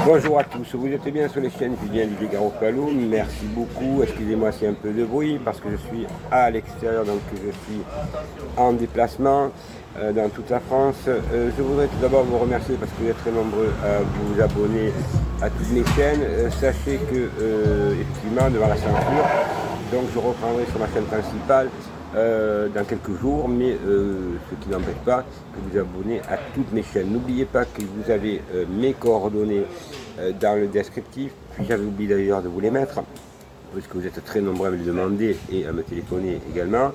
Bonjour à tous, vous êtes bien sur les chaînes Julien Didier Garofalo, merci beaucoup, excusez-moi s'il y a un peu de bruit parce que je suis à l'extérieur, donc je suis en déplacement dans toute la France. Je voudrais tout d'abord vous remercier parce que vous êtes très nombreux à vous abonner à toutes mes chaînes. Sachez que effectivement devant la censure, donc je reprendrai sur ma chaîne principale dans quelques jours, mais ce qui n'empêche pas que vous abonnez à toutes mes chaînes. N'oubliez pas que vous avez mes coordonnées dans le descriptif, puis j'avais oublié d'ailleurs de vous les mettre, puisque vous êtes très nombreux à me les demander et à me téléphoner également.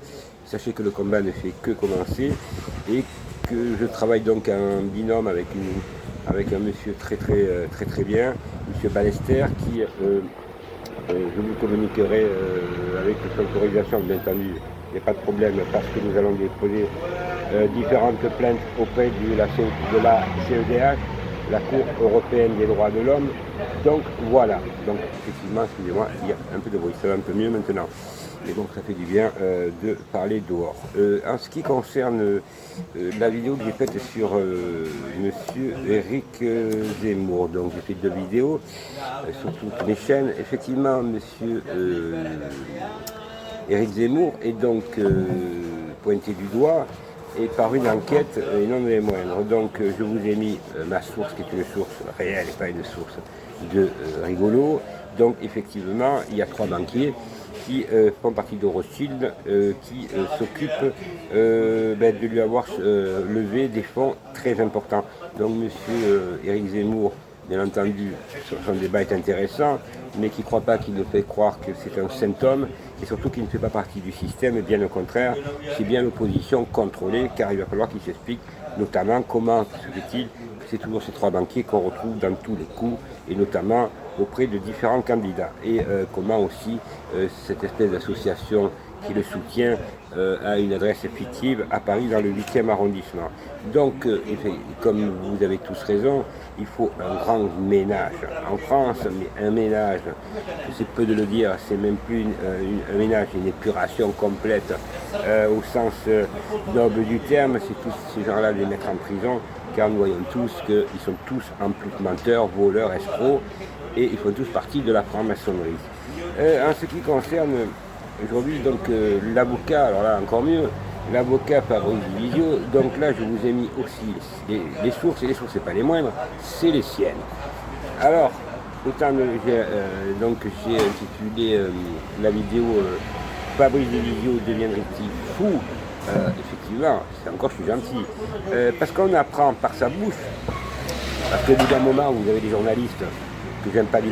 Sachez que le combat ne fait que commencer et que je travaille donc en binôme avec un monsieur très bien, monsieur Ballester, qui je vous communiquerai avec son autorisation, bien entendu. Il n'y a pas de problème parce que nous allons déposer différentes plaintes auprès de la CEDH, la Cour européenne des droits de l'homme. Donc voilà, donc effectivement, excusez-moi, il y a un peu de bruit, ça va un peu mieux maintenant. Et donc ça fait du bien de parler dehors. En ce qui concerne la vidéo que j'ai faite sur monsieur Éric Zemmour, donc j'ai fait 2 vidéos sur toutes mes chaînes. Effectivement, monsieur Éric Zemmour est donc pointé du doigt et par une enquête et non des moindres. Donc je vous ai mis ma source qui est une source réelle et pas une source de rigolo. Donc effectivement, il y a 3 banquiers qui font partie de Rothschild, qui s'occupent de lui avoir levé des fonds très importants. Donc monsieur Éric Zemmour, bien entendu, son débat est intéressant, mais qui ne croit pas, qu'il ne fait croire que c'est un symptôme, et surtout qu'il ne fait pas partie du système, bien au contraire, c'est bien l'opposition contrôlée, car il va falloir qu'il s'explique, notamment comment se fait-il que c'est toujours ces 3 banquiers qu'on retrouve dans tous les coups, et notamment auprès de différents candidats, et comment aussi cette espèce d'association qui le soutient a une adresse fictive à Paris dans le 8e arrondissement. Donc, comme vous avez tous raison, il faut un grand ménage en France, mais un ménage, c'est peu de le dire, c'est même plus un ménage, une épuration complète au sens noble du terme, c'est tous ces gens-là les mettre en prison, car nous voyons tous qu'ils sont tous en plus menteurs, voleurs, escrocs, et ils font tous partie de la franc-maçonnerie. En ce qui concerne aujourd'hui, donc l'avocat, alors là encore mieux, l'avocat Fabrice Divisio, donc là je vous ai mis aussi les sources, et les sources c'est pas les moindres, c'est les siennes. Alors, autant j'ai intitulé la vidéo Fabrice Divisio deviendrait-il fou. Effectivement, c'est encore je suis gentil, parce qu'on apprend par sa bouche, parce que bout d'un moment vous avez des journalistes que j'aime pas du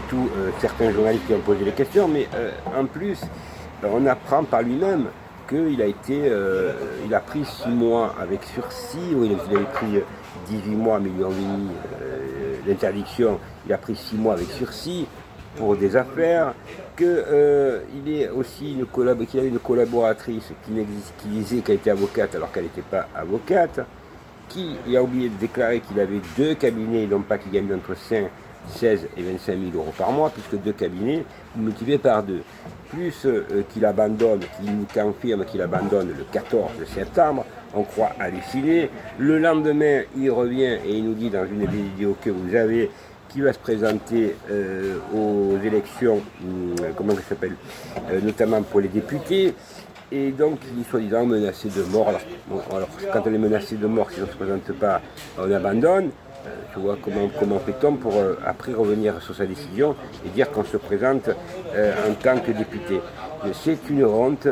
tout certains journalistes qui ont posé les questions, mais en plus, on apprend par lui-même qu'il a il a pris 6 mois avec sursis, il avait pris 18 mois, mais ils lui ont mis l'interdiction, il a pris 6 mois avec sursis pour des affaires, qu'il est aussi qu'il a une collaboratrice qui disait qu'elle était avocate alors qu'elle n'était pas avocate, qui a oublié de déclarer qu'il avait 2 cabinets, non pas qu'il gagne entre 16 et 25 000 euros par mois, puisque 2 cabinets multipliés par 2. Plus qu'il abandonne, qu'il nous confirme qu'il abandonne le 14 septembre, on croit halluciner. Le lendemain, il revient et il nous dit dans une vidéo que vous avez qu'il va se présenter aux élections, comment ça s'appelle, notamment pour les députés. Et donc, il est soi-disant menacé de mort. Alors, quand on est menacé de mort, si on ne se présente pas, on abandonne. Tu vois, comment fait-on pour après revenir sur sa décision et dire qu'on se présente en tant que député. C'est une honte.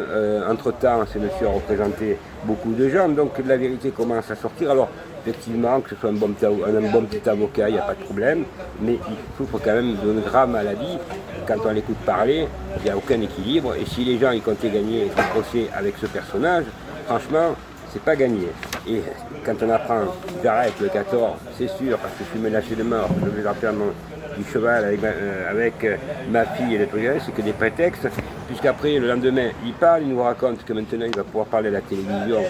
Entre-temps, ce monsieur a représenté beaucoup de gens, donc la vérité commence à sortir. Alors, effectivement, que ce soit un bon petit avocat, il n'y a pas de problème, mais il souffre quand même d'une grave maladie. Quand on l'écoute parler, il n'y a aucun équilibre. Et si les gens ils comptaient gagner un procès avec ce personnage, franchement, c'est pas gagné. Et quand on apprend j'arrête le 14, c'est sûr, parce que je suis menacé de mort, je vais faire du cheval avec ma fille et les trucs, c'est que des prétextes, puisqu'après, le lendemain, il parle, il nous raconte que maintenant, il va pouvoir parler à la télévision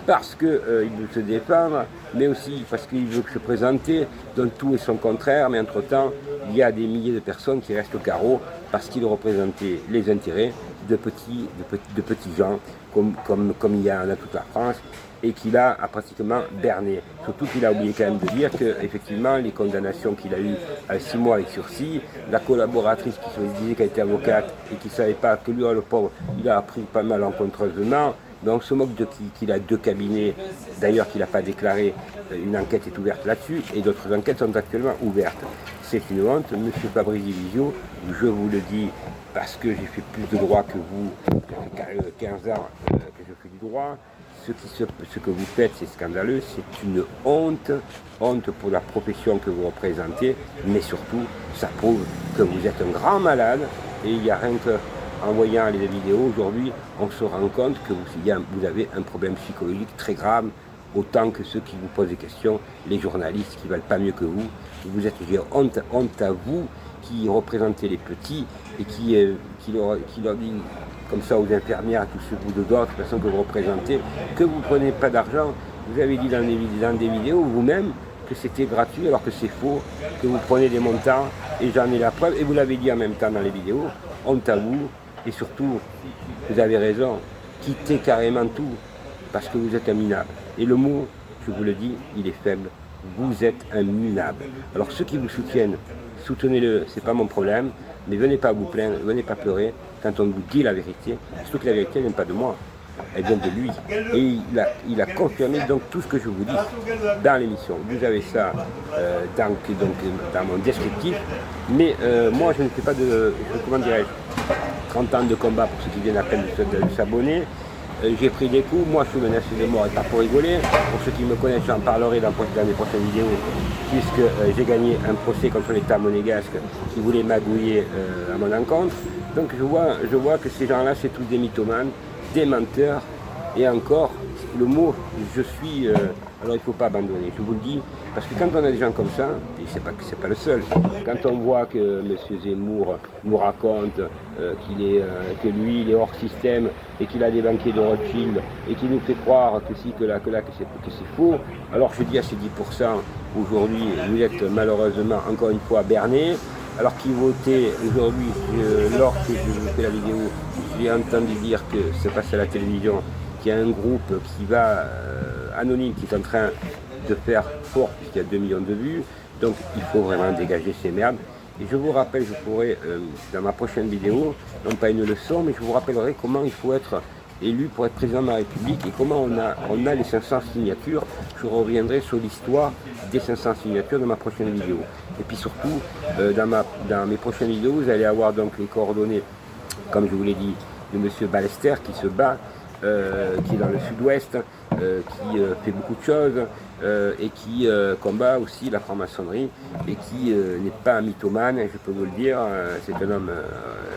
parce qu'il veut se défendre, mais aussi parce qu'il veut se présenter, donc tout est son contraire, mais entre-temps, il y a des milliers de personnes qui restent au carreau parce qu'il représentait les intérêts de petits gens, comme il y en a dans toute la France, et qu'il a pratiquement berné. Surtout qu'il a oublié quand même de dire qu'effectivement, les condamnations qu'il a eues à 6 mois avec sursis, la collaboratrice qui se disait qu'elle était avocate et qui ne savait pas que lui, le pauvre, il a appris pas mal encontreusement. Donc on se moque de qu'il a 2 cabinets, d'ailleurs qu'il n'a pas déclaré, une enquête est ouverte là-dessus, et d'autres enquêtes sont actuellement ouvertes. C'est une honte, M. Fabrice Divisio, je vous le dis, parce que j'ai fait plus de droit que vous, ça fait 15 ans que je fais du droit. Ce que vous faites, c'est scandaleux, c'est une honte pour la profession que vous représentez, mais surtout, ça prouve que vous êtes un grand malade, et il n'y a rien qu'en voyant les vidéos aujourd'hui, on se rend compte que vous avez un problème psychologique très grave, autant que ceux qui vous posent des questions, les journalistes qui ne valent pas mieux que vous. Vous êtes, j'ai honte à vous qui représentez les petits et qui leur dit comme ça aux infirmières, à tous ceux ou d'autres personnes que vous représentez, que vous ne prenez pas d'argent. Vous avez dit dans des vidéos vous-même que c'était gratuit alors que c'est faux, que vous prenez des montants, et j'en ai la preuve, et vous l'avez dit en même temps dans les vidéos. Honte à vous, et surtout, vous avez raison, quittez carrément tout, parce que vous êtes un minable. Et le mot, je vous le dis, il est faible. Vous êtes un minable. Alors ceux qui vous soutiennent, soutenez-le, c'est pas mon problème, mais venez pas vous plaindre, venez pas pleurer quand on vous dit la vérité. Surtout que la vérité n'est pas de moi, elle vient de lui. Et il a confirmé donc tout ce que je vous dis dans l'émission. Vous avez ça dans mon descriptif, mais moi je ne fais pas comment dirais-je, 30 ans de combat pour ceux qui viennent à peine de s'abonner. J'ai pris des coups, moi je suis menacé de mort et pas pour rigoler. Pour ceux qui me connaissent, j'en parlerai dans les prochaines vidéos, puisque j'ai gagné un procès contre l'État monégasque qui voulait magouiller à mon encontre. Donc je vois que ces gens-là, c'est tous des mythomanes, des menteurs, et encore, le mot je suis, alors il ne faut pas abandonner, je vous le dis, parce que quand on a des gens comme ça, et c'est pas le seul, quand on voit que M. Zemmour nous raconte que lui il est hors système et qu'il a des banquiers de Rothschild et qu'il nous fait croire que si, que là, que c'est faux, alors je dis à ces 10% aujourd'hui, vous êtes malheureusement encore une fois bernés. Alors qu'ils votaient aujourd'hui, lors que je vous fais la vidéo, j'ai entendu dire que c'est passé à la télévision, qu'il y a un groupe qui va, anonyme, qui est en train de faire fort, puisqu'il y a 2 millions de vues, donc il faut vraiment dégager ces merdes. Et je vous rappelle, je pourrai, dans ma prochaine vidéo, non pas une leçon, mais je vous rappellerai comment il faut être élu pour être président de la République et comment on a les 500 signatures. Je reviendrai sur l'histoire des 500 signatures dans ma prochaine vidéo. Et puis surtout, dans mes prochaines vidéos, vous allez avoir donc les coordonnées, comme je vous l'ai dit, de M. Ballester qui se bat, qui est dans le sud-ouest, qui fait beaucoup de choses et qui combat aussi la franc-maçonnerie et qui n'est pas un mythomane, je peux vous le dire, c'est un homme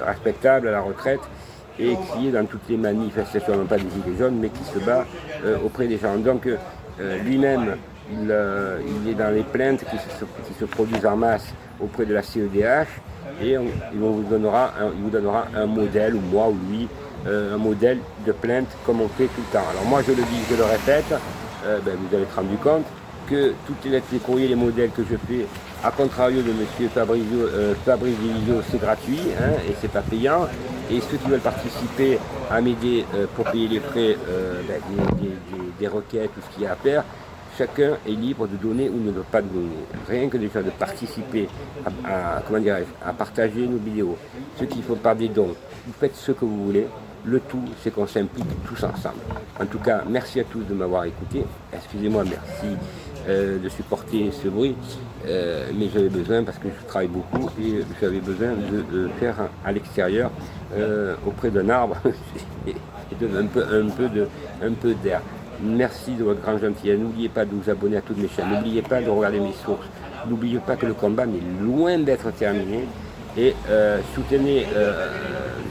respectable à la retraite et qui est dans toutes les manifestations, non pas des Gilets jaunes, mais qui se bat auprès des gens. Donc lui-même, il est dans les plaintes qui se produisent en masse auprès de la CEDH et il vous donnera un modèle, ou moi ou lui, un modèle de plainte comme on fait tout le temps. Alors moi je le dis, je le répète, vous allez être rendu compte que toutes les lettres, les courriers, les modèles que je fais, à contrario de M. Fabrice Divisio, c'est gratuit et c'est pas payant. Et ceux qui veulent participer à m'aider pour payer les frais des requêtes, tout ce qu'il y a à faire, chacun est libre de donner ou ne pas donner. Rien que déjà de participer à partager nos vidéos. Ceux qui font par des dons, vous faites ce que vous voulez. Le tout, c'est qu'on s'implique tous ensemble. En tout cas, merci à tous de m'avoir écouté. Excusez-moi, merci de supporter ce bruit. Mais j'avais besoin, parce que je travaille beaucoup, et j'avais besoin de faire à l'extérieur, auprès d'un arbre, et un peu d'air. Merci de votre grande gentillesse. N'oubliez pas de vous abonner à toutes mes chaînes. N'oubliez pas de regarder mes sources. N'oubliez pas que le combat n'est loin d'être terminé. Et soutenez,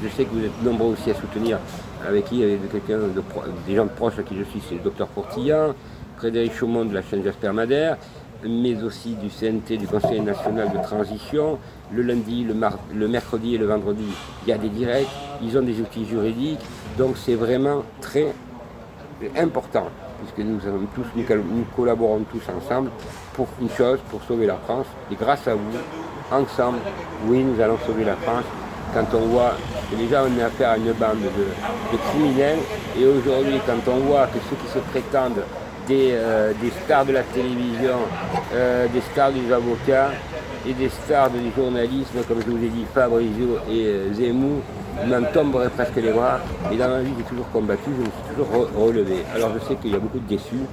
je sais que vous êtes nombreux aussi à soutenir, avec qui, avec des gens proches à qui je suis, c'est le Dr Portillan, Frédéric Chaumont de la chaîne Jasper Madère, mais aussi du CNT, du Conseil national de transition. Le lundi, le mercredi et le vendredi, il y a des directs, ils ont des outils juridiques, donc c'est vraiment très important, puisque nous collaborons tous ensemble pour une chose, pour sauver la France, et grâce à vous, ensemble, oui, nous allons sauver la France, quand on voit que déjà on a affaire à une bande de criminels, et aujourd'hui quand on voit que ceux qui se prétendent des stars de la télévision, des stars des avocats et des stars du journalisme, comme je vous ai dit, Fabrizio et Zemmour, m'en tomberaient presque les bras. Et dans ma vie, j'ai toujours combattu, je me suis toujours relevé. Alors je sais qu'il y a beaucoup de déçus,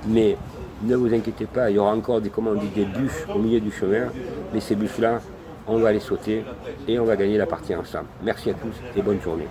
mais ne vous inquiétez pas, il y aura encore des bûches au milieu du chemin, mais ces bûches-là, on va les sauter et on va gagner la partie ensemble. Merci à tous et bonne journée.